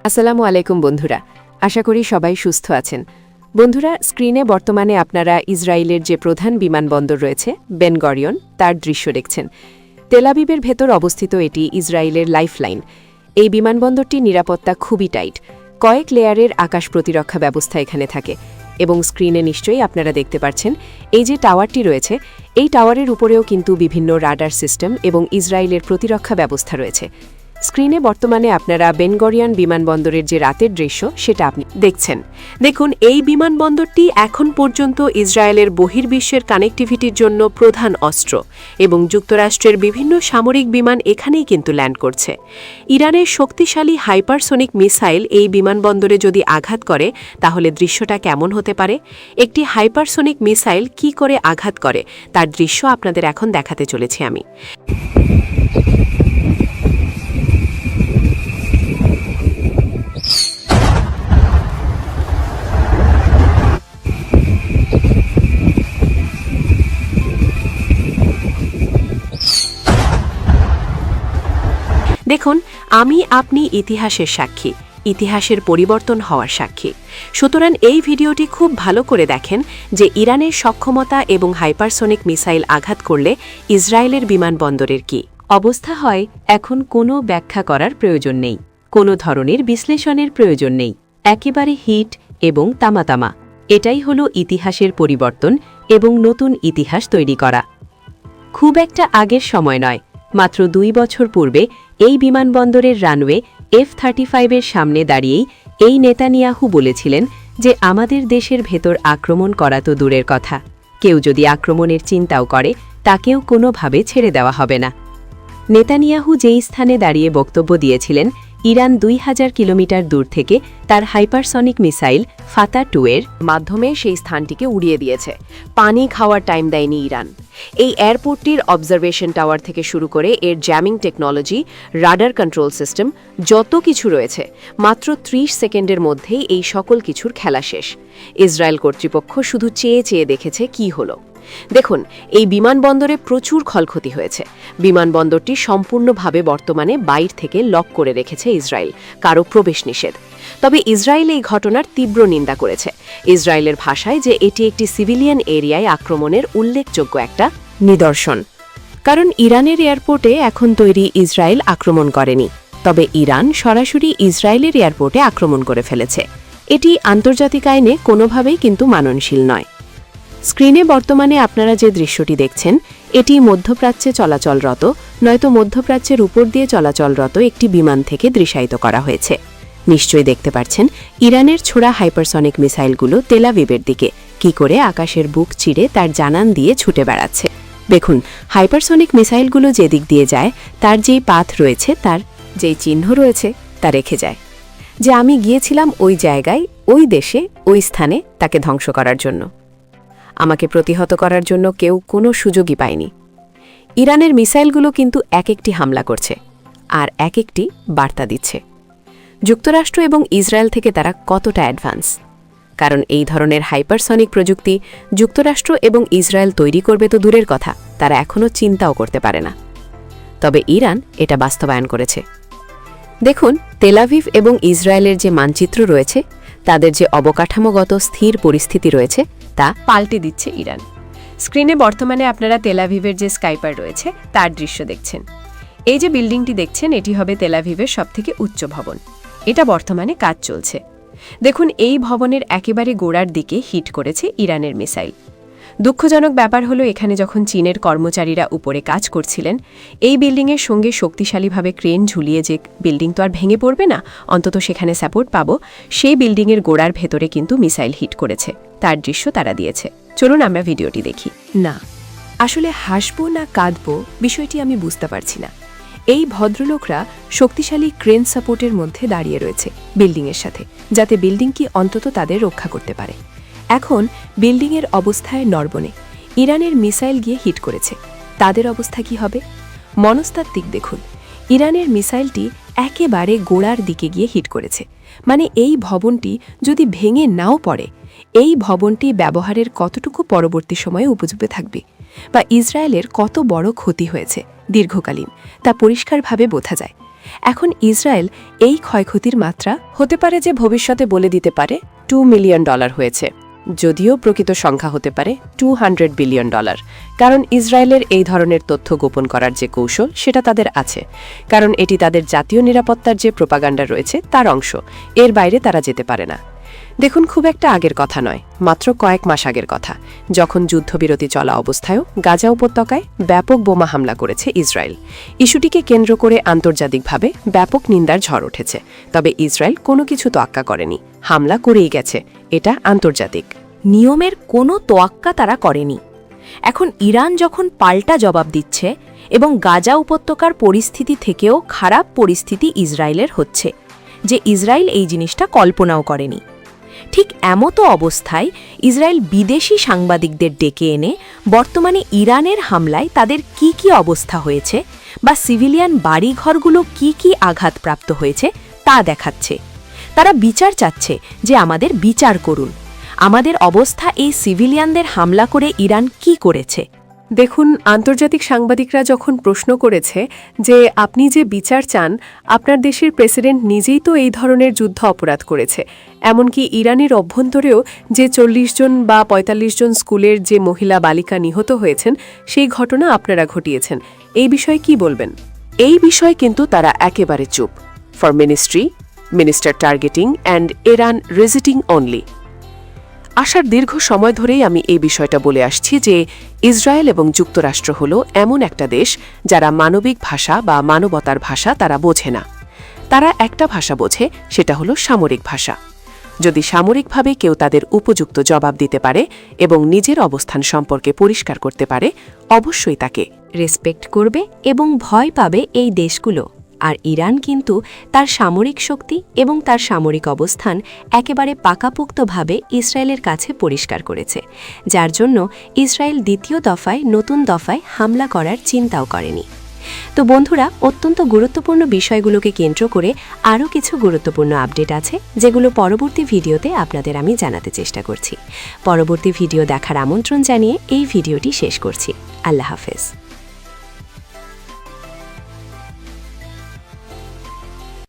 আসসালামু আলাইকুম বন্ধুরা, আশা করি সবাই সুস্থ আছেন। বন্ধুরা, স্ক্রিনে বর্তমানে আপনারা ইসরায়েলের যে প্রধান বিমানবন্দর রয়েছে বেন গরিয়ন, তার দৃশ্য দেখছেন। তেল আবিবের ভেতর অবস্থিত এটি ইসরায়েলের লাইফলাইন। এই বিমানবন্দরটির নিরাপত্তা খুবই টাইট। কয়েক লেয়ারের আকাশ প্রতিরক্ষা ব্যবস্থা এখানে থাকে এবং স্ক্রিনে নিশ্চয়ই আপনারা দেখতে পাচ্ছেন এই যে টাওয়ারটি রয়েছে, এই টাওয়ারের উপরেও কিন্তু বিভিন্ন রাডার সিস্টেম এবং ইসরায়েলের প্রতিরক্ষা ব্যবস্থা রয়েছে। স্ক্রিনে বর্তমানে আপনারা বেন গরিয়ন বিমানবন্দরের যে রাতের দৃশ্য সেটা আপনি দেখছেন। দেখুন, এই বিমানবন্দরটি এখন পর্যন্ত ইসরায়েলের বহির্বিশ্বের কানেক্টিভিটির জন্য প্রধান অস্ত্র এবং যুক্তরাষ্ট্রের বিভিন্ন সামরিক বিমান এখানেই কিন্তু ল্যান্ড করছে। ইরানের শক্তিশালী হাইপারসোনিক মিসাইল এই বিমানবন্দরে যদি আঘাত করে তাহলে দৃশ্যটা কেমন হতে পারে? একটি হাইপারসোনিক মিসাইল কি করে আঘাত করে তার দৃশ্য আপনাদের এখন দেখাতে চলেছি আমি। দেখুন, আমি আপনি ইতিহাসের সাক্ষী, ইতিহাসের পরিবর্তন হওয়ার সাক্ষী। সুতরাং এই ভিডিওটি খুব ভালো করে দেখেন যে ইরানের সক্ষমতা এবং হাইপারসোনিক মিসাইল আঘাত করলে ইসরায়েলের বিমানবন্দরের কি অবস্থা হয়। এখন কোনো ব্যাখ্যা করার প্রয়োজন নেই, কোনো ধরনের বিশ্লেষণের প্রয়োজন নেই, একেবারে হিট এবং তামাতামা। এটাই হলো ইতিহাসের পরিবর্তন এবং নতুন ইতিহাস তৈরি করা। খুব একটা আগের সময় নয়, মাত্র 2 বছর পূর্বে এই বিমানবন্দরের রানওয়ে F-35-এর সামনে দাঁড়িয়েই এই নেতানিয়াহু বলেছিলেন যে আমাদের দেশের ভেতর আক্রমণ করা তো দূরের কথা, কেউ যদি আক্রমণের চিন্তাও করে তাকেও কোনোভাবে ছেড়ে দেওয়া হবে না। নেতানিয়াহু যেই স্থানে দাঁড়িয়ে বক্তব্য দিয়েছিলেন, ইরান 2000 কিলোমিটার দূর থেকে তার হাইপারসনিক মিসাইল ফাতা-2 এর মাধ্যমে সেই স্থানটিকে উড়িয়ে দিয়েছে। পানি খাওয়ার টাইম দেয়নি ইরান। এই এয়ারপোর্টটির অবজারভেশন টাওয়ার থেকে শুরু করে এর jamming technology, radar control system, যত কিছু রয়েছে, মাত্র 30 সেকেন্ডের মধ্যেই এই সকল কিছুর খেলা শেষ। ইসরায়েল কর্তৃপক্ষ শুধু চেয়ে চেয়ে দেখেছে কি হলো। দেখুন, এই বিমানবন্দরে প্রচুর ক্ষয়ক্ষতি হয়েছে। বিমানবন্দরটি সম্পূর্ণভাবে বর্তমানে বাইর থেকে লক করে রেখেছে ইসরায়েল, কারো প্রবেশ নিষেধ। তবে ইসরায়েল এই ঘটনার তীব্র নিন্দা করেছে। ইসরায়েলের ভাষায় যে এটি একটি সিভিলিয়ান এরিয়ায় আক্রমণের উল্লেখযোগ্য একটা নিদর্শন। কারণ ইরানের এয়ারপোর্টে এখন তৈরি ইসরায়েল আক্রমণ করেনি, তবে ইরান সরাসরি ইসরায়েলের এয়ারপোর্টে আক্রমণ করে ফেলেছে। এটি আন্তর্জাতিক আইনে কোনোভাবেই কিন্তু মাননশীল নয়। স্ক্রিনে বর্তমানে আপনারা যে দৃশ্যটি দেখছেন, এটি মধ্যপ্রাচ্যে চলাচলরত, নয়তো মধ্যপ্রাচ্যের উপর দিয়ে চলাচলরত একটি বিমান থেকে দৃশ্যায়িত করা হয়েছে। নিশ্চয়ই দেখতে পাচ্ছেন ইরানের ছোড়া হাইপারসনিক মিসাইলগুলো তেল আবিবের দিকে কি করে আকাশের বুক চিরে তার জানান দিয়ে ছুটে বেড়াচ্ছে। দেখুন, হাইপারসনিক মিসাইলগুলো যেদিক দিয়ে যায় তার যেই পাথ রয়েছে, তার যেই চিহ্ন রয়েছে তা রেখে যায় যে আমি গিয়েছিলাম ওই জায়গায়, ওই দেশে, ওই স্থানে তাকে ধ্বংস করার জন্য। আমাকে প্রতিহত করার জন্য কেউ কোনো সুযোগই পায়নি। ইরানের মিসাইলগুলো কিন্তু এক একটি হামলা করছে আর এক একটি বার্তা দিচ্ছে। যুক্তরাষ্ট্র এবং ইসরায়েল থেকে তারা কতটা অ্যাডভান্স, কারণ এই ধরনের হাইপারসনিক প্রযুক্তি যুক্তরাষ্ট্র এবং ইসরায়েল তৈরি করবে তো দূরের কথা, তারা এখনও চিন্তাও করতে পারে না। তবে ইরান এটা বাস্তবায়ন করেছে। দেখুন, তেল আভিভ এবং ইসরায়েলের যে মানচিত্র রয়েছে, তাদের যে অবকাঠামোগত স্থির পরিস্থিতি রয়েছে তা পাল্টে দিচ্ছে ইরান। স্ক্রিনে বর্তমানে আপনারা তেল আভিভের যে স্কাইপার রয়েছে তার দৃশ্য দেখছেন। এই যে বিল্ডিংটি দেখছেন, এটি হবে তেল আভিভের সবথেকে উচ্চ ভবন। এটা বর্তমানে কাজ চলছে। দেখুন, এই ভবনের একেবারে গোড়ার দিকে হিট করেছে ইরানের মিসাইল। দুঃখজনক ব্যাপার হলো, এখানে যখন চীনের কর্মচারীরা উপরে কাজ করছিলেন, এই বিল্ডিংয়ের সঙ্গে শক্তিশালীভাবে ক্রেন ঝুলিয়ে যে বিল্ডিং তো আর ভেঙে পড়বে না, অন্তত সেখানে সাপোর্ট পাবো, সেই বিল্ডিংয়ের গোড়ার ভেতরে কিন্তু মিসাইল হিট করেছে। তার দৃশ্য তারা দিয়েছে। চলুন আমরা ভিডিওটি দেখি। না, আসলে হাসবো না কাঁদবো বিষয়টি আমি বুঝতে পারছি না। এই ভদ্রলোকরা শক্তিশালী ক্রেন সাপোর্টের মধ্যে দাঁড়িয়ে রয়েছে বিল্ডিংয়ের সাথে, যাতে বিল্ডিংটি অন্তত তাদের রক্ষা করতে পারে। এখন বিল্ডিংয়ের অবস্থায় নড়বনে ইরানের মিসাইল গিয়ে হিট করেছে, তাদের অবস্থা কি হবে? মনস্তাত্ত্বিক দেখুন, ইরানের মিসাইলটি একেবারে গোড়ার দিকে গিয়ে হিট করেছে, মানে এই ভবনটি যদি ভেঙে নাও পড়ে, এই ভবনটি ব্যবহারের কতটুকু পরবর্তী সময়ে উপযুক্ত থাকবে বা ইসরায়েলের কত বড় ক্ষতি হয়েছে দীর্ঘকালীন তা পরিষ্কারভাবে বোঝা যায়। এখন ইসরায়েল এই ক্ষয়ক্ষতির মাত্রা হতে পারে যে ভবিষ্যতে বলে দিতে পারে $2 মিলিয়ন হয়েছে, যদিও প্রকৃত সংখ্যা হতে পারে $200 বিলিয়ন, কারণ ইসরায়েলের এই ধরনের তথ্য গোপন করার যে কৌশল সেটা তাদের আছে, কারণ এটি তাদের জাতীয় নিরাপত্তার যে প্রোপাগান্ডা রয়েছে তার অংশ, এর বাইরে তারা যেতে পারে না। দেখুন, খুব একটা আগের কথা নয়, মাত্র কয়েক মাস আগের কথা, যখন যুদ্ধবিরতি চলা অবস্থায়ও গাজা উপত্যকায় ব্যাপক বোমা হামলা করেছে ইসরায়েল। ইস্যুটিকে কেন্দ্র করে আন্তর্জাতিকভাবে ব্যাপক নিন্দার ঝড় উঠেছে, তবে ইসরায়েল কোনো কিছু তোয়াক্কা করেনি, হামলা করেই গেছে। এটা আন্তর্জাতিক নিয়মের কোনো তোয়াক্কা তারা করেনি। এখন ইরান যখন পাল্টা জবাব দিচ্ছে এবং গাজা উপত্যকার পরিস্থিতি থেকেও খারাপ পরিস্থিতি ইসরায়েলের হচ্ছে, যে ইসরায়েল এই জিনিসটা কল্পনাও করেনি, ঠিক এমতো অবস্থায় ইসরায়েল বিদেশি সাংবাদিকদের ডেকে এনে বর্তমানে ইরানের হামলায় তাদের কি কি অবস্থা হয়েছে বা সিভিলিয়ান বাড়িঘরগুলো কি কি আঘাতপ্রাপ্ত হয়েছে তা দেখাচ্ছে। তারা বিচার চাচ্ছে যে আমাদের বিচার করুন, আমাদের অবস্থা এই সিভিলিয়ানদের হামলা করে ইরান কি করেছে। দেখুন, আন্তর্জাতিক সাংবাদিকরা যখন প্রশ্ন করেছে যে আপনি যে বিচার চান, আপনার দেশের প্রেসিডেন্ট নিজেই তো এই ধরনের যুদ্ধ অপরাধ করেছে, এমনকি ইরানের অভ্যন্তরেও যে 40 জন বা 45 জন স্কুলের যে মহিলা বালিকা নিহত হয়েছেন সেই ঘটনা আপনারা ঘটিয়েছেন, এই বিষয়ে কি বলবেন? এই বিষয়ে কিন্তু তারা একেবারে চুপ। For minister targeting and Iran রেজিটিং অনলি। আসার দীর্ঘ সময় ধরেই আমি এই বিষয়টা বলে আসছি যে ইসরায়েল এবং যুক্তরাষ্ট্র হল এমন একটা দেশ যারা মানবিক ভাষা বা মানবতার ভাষা তারা বোঝে না। তারা একটা ভাষা বোঝে, সেটা হলো সামরিক ভাষা। যদি সামরিকভাবে কেউ তাদের উপযুক্ত জবাব দিতে পারে এবং নিজের অবস্থান সম্পর্কে পরিষ্কার করতে পারে, অবশ্যই তাকে রেসপেক্ট করবে এবং ভয় পাবে এই দেশগুলো। আর ইরান কিন্তু তার সামরিক শক্তি এবং তার সামরিক অবস্থান একেবারে পাকাপোক্তভাবে ইসরায়েলের কাছে পরিষ্কার করেছে, যার জন্য ইসরায়েল দ্বিতীয় দফায় নতুন দফায় হামলা করার চিন্তাও করেনি। তো বন্ধুরা, অত্যন্ত গুরুত্বপূর্ণ বিষয়গুলোকে কেন্দ্র করে আরও কিছু গুরুত্বপূর্ণ আপডেট আছে, যেগুলো পরবর্তী ভিডিওতে আপনাদের আমি জানাতে চেষ্টা করছি। পরবর্তী ভিডিও দেখার আমন্ত্রণ জানিয়ে এই ভিডিওটি শেষ করছি। আল্লাহ হাফেজ।